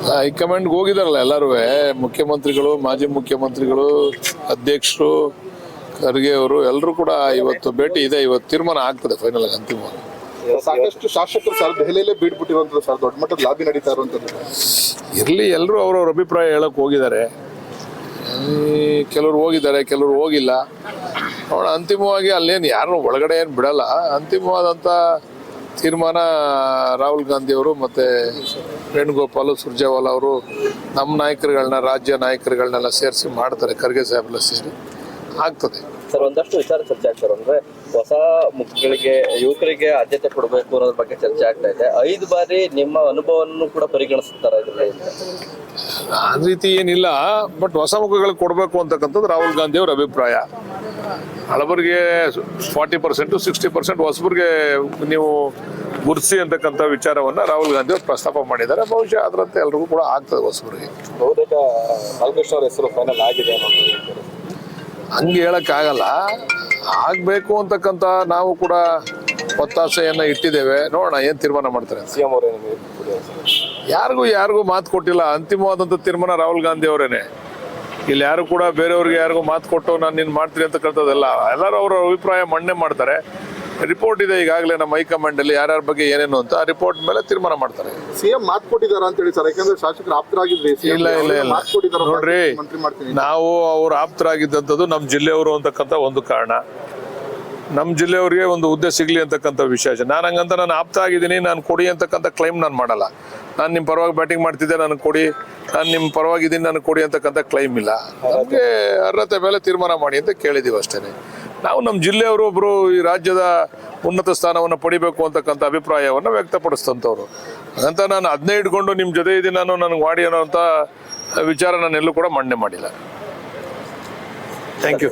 ಹೈಕಮಾಂಡ್ಗೆ ಹೋಗಿದಾರಲ್ಲ ಎಲ್ಲರೂ, ಮುಖ್ಯಮಂತ್ರಿಗಳು, ಮಾಜಿ ಮುಖ್ಯಮಂತ್ರಿಗಳು, ಅಧ್ಯಕ್ಷರು, ಖರ್ಗೆ ಅವರು ಎಲ್ಲರೂ ಕೂಡ ಇವತ್ತು ಭೇಟಿ ಇದೆ. ಇವತ್ತು ತೀರ್ಮಾನ ಆಗ್ತದೆ ಫೈನಲ್ ಆಗಿ, ಅಂತಿಮವಾಗಿ. ಸಾಕಷ್ಟು ಶಾಸಕರು ಸರ್ ದೆಹಲಿಯಲ್ಲೇ ಬೀಡ್ಬಿಟ್ಟಿರುವಂಥದ್ದು ಸರ್, ದೊಡ್ಡ ಮಟ್ಟದ ಲಾಬಿ ನಡೀತಾ ಇರುವಂಥದ್ದು. ಇರಲಿ, ಎಲ್ಲರೂ ಅವ್ರವ್ರ ಅಭಿಪ್ರಾಯ ಹೇಳಕ್ಕೆ ಹೋಗಿದ್ದಾರೆ. ಕೆಲವರು ಹೋಗಿದ್ದಾರೆ, ಕೆಲವರು ಹೋಗಿಲ್ಲ. ನೋಡ, ಅಂತಿಮವಾಗಿ ಅಲ್ಲೇನು ಯಾರು ಒಳಗಡೆ ಏನು ಬಿಡಲ್ಲ. ಅಂತಿಮವಾದಂಥ ತೀರ್ಮಾನ ರಾಹುಲ್ ಗಾಂಧಿಯವರು ಮತ್ತು ವೇಣುಗೋಪಾಲ್, ಸುರ್ಜೇವಾಲಾ ಅವರು ನಮ್ಮ ನಾಯಕರುಗಳನ್ನ, ರಾಜ್ಯ ನಾಯಕರುಗಳನ್ನೆಲ್ಲ ಸೇರಿಸಿ ಮಾಡ್ತಾರೆ. ಖರ್ಗೆ ಸಾಹೇಬೆಲ್ಲ ಸೇರಿ ಆಗ್ತದೆ ಸರ್. ಒಂದಷ್ಟು ವಿಚಾರ ಚರ್ಚೆ ಆಗ್ತಾರೆ ಅಂದ್ರೆ ಹೊಸ ಮುಖಗಳಿಗೆ, ಯುವಕರಿಗೆ ಆದ್ಯತೆ ಕೊಡಬೇಕು ಅನ್ನೋದ್ರ ಬಗ್ಗೆ ಚರ್ಚೆ ಆಗ್ತಾ ಇದೆ. 5 ಬಾರಿ ನಿಮ್ಮ ಅನುಭವವನ್ನು ಕೂಡ ಪರಿಗಣಿಸ್ತಾರೆ ಇದರಲ್ಲಿ. ಆ ರೀತಿ ಏನಿಲ್ಲ, ಬಟ್ ಹೊಸ ಮುಖಗಳಿಗೆ ಕೊಡಬೇಕು ಅಂತಕ್ಕಂಥದ್ದು ರಾಹುಲ್ ಗಾಂಧಿ ಅವರ ಅಭಿಪ್ರಾಯ. ಹಳಬರಿಗೆ 40%, 60% ಹೊಸಬರಿಗೆ ನೀವು ಗುರುತಿಸಿ ಅಂತಕ್ಕಂಥ ವಿಚಾರವನ್ನ ರಾಹುಲ್ ಗಾಂಧಿ ಅವರು ಪ್ರಸ್ತಾಪ ಮಾಡಿದ್ದಾರೆ. ಬಹುಶಃ ಅದರಂತೆ ಎಲ್ರಿಗೂ ಕೂಡ ಆಗ್ತದೆ. ಹೊಸಬರಿಗೆ ಬಹುತೇಕ ಬಾಲಕೃಷ್ಣ ಅವರ ಹೆಸರು ಫೈನಲ್ ಆಗಿದೆ ಅನ್ನೋದು ಹಂಗೆ ಹೇಳಕ್ಕಾಗಲ್ಲ. ಆಗ್ಬೇಕು ಅಂತಕ್ಕಂಥ ನಾವು ಕೂಡ ಒತ್ತಾಸೆಯನ್ನ ಇಟ್ಟಿದ್ದೇವೆ. ನೋಡೋಣ ಏನ್ ತೀರ್ಮಾನ ಮಾಡ್ತಾರೆ. ಸಿಎಂ ಅವರೇ ಯಾರಿಗೂ ಮಾತು ಕೊಟ್ಟಿಲ್ಲ. ಅಂತಿಮವಾದಂಥ ತೀರ್ಮಾನ ರಾಹುಲ್ ಗಾಂಧಿ ಅವರೇನೆ. ಇಲ್ಲಿ ಯಾರು ಕೂಡ ಬೇರೆಯವ್ರಿಗೆ ಯಾರಿಗೂ ಮಾತು ಕೊಟ್ಟು ನಾನು ನೀನು ಮಾಡ್ತೀನಿ ಅಂತಕ್ಕಂಥದ್ದೆಲ್ಲ. ಎಲ್ಲರೂ ಅವರ ಅಭಿಪ್ರಾಯ ಮಂಡನೆ ಮಾಡ್ತಾರೆ. ರಿಪೋರ್ಟ್ ಇದೆ ಈಗಾಗಲೇ ನಮ್ಮ ಹೈಕಮಾಂಡ್ ಅಲ್ಲಿ, ಯಾರ್ಯಾರ ಬಗ್ಗೆ ಏನೇನು ಅಂತ ಆ ರಿಪೋರ್ಟ್ ಮೇಲೆ ತೀರ್ಮಾನ ಮಾಡ್ತಾರೆ. ಸಿಎಂ ಮಾತು ಕೊಟ್ಟಿದ್ದಾರೆ ಅಂತ ಹೇಳಿ ಸರ್, ಯಾಕಂದ್ರೆ ಶಾಸಕರು ಆಪ್ತರಾಗಿದ್ರಿ. ಇಲ್ಲ ನೋಡ್ರಿ, ನಾವು ಅವ್ರು ಆಪ್ತರಾಗಿದ್ದಂಥದ್ದು ನಮ್ಮ ಜಿಲ್ಲೆಯವರು ಅಂತಕ್ಕಂಥ ಒಂದು ಕಾರಣ. ನಮ್ಮ ಜಿಲ್ಲೆಯವರಿಗೆ ಒಂದು ಹುದ್ದೆ ಸಿಗ್ಲಿ ಅಂತಕ್ಕಂಥ ವಿಶೇಷ. ನಾನು ಹಂಗಂತ ನಾನು ಆಪ್ತ ಆಗಿದ್ದೀನಿ, ನಾನು ಕೊಡಿ ಅಂತಕ್ಕಂಥ ಕ್ಲೈಮ್ ನಾನು ಮಾಡಲ್ಲ. ನಾನು ನಿಮ್ಮ ಪರವಾಗಿ ಬ್ಯಾಟಿಂಗ್ ಮಾಡ್ತಿದ್ದೆ, ನನಗೆ ಕೊಡಿ, ನಾನು ನಿಮ್ಮ ಪರವಾಗಿದ್ದೀನಿ, ನನಗೆ ಕೊಡಿ ಅಂತಕ್ಕಂಥ ಕ್ಲೈಮ್ ಇಲ್ಲ. ನಮಗೆ ಅರ್ಹತೆ ಮೇಲೆ ತೀರ್ಮಾನ ಮಾಡಿ ಅಂತ ಕೇಳಿದ್ದೀವಿ ಅಷ್ಟೇ. ನಾವು ನಮ್ಮ ಜಿಲ್ಲೆಯವರು ಒಬ್ಬರು ಈ ರಾಜ್ಯದ ಉನ್ನತ ಸ್ಥಾನವನ್ನು ಪಡಿಬೇಕು ಅಂತಕ್ಕಂಥ ಅಭಿಪ್ರಾಯವನ್ನು ವ್ಯಕ್ತಪಡಿಸ್ತಂಥವ್ರು. ಹಾಗಂತ ನಾನು ಅದನ್ನೇ ಇಟ್ಕೊಂಡು ನಿಮ್ಮ ಜೊತೆ ಇದ್ದೀನಿ, ನಾನು ನನಗೆ ಮಾಡಿ ಅನ್ನೋಂಥ ವಿಚಾರ ನಾನು ಎಲ್ಲೂ ಕೂಡ ಮಂಡನೆ ಮಾಡಿಲ್ಲ. Thank you.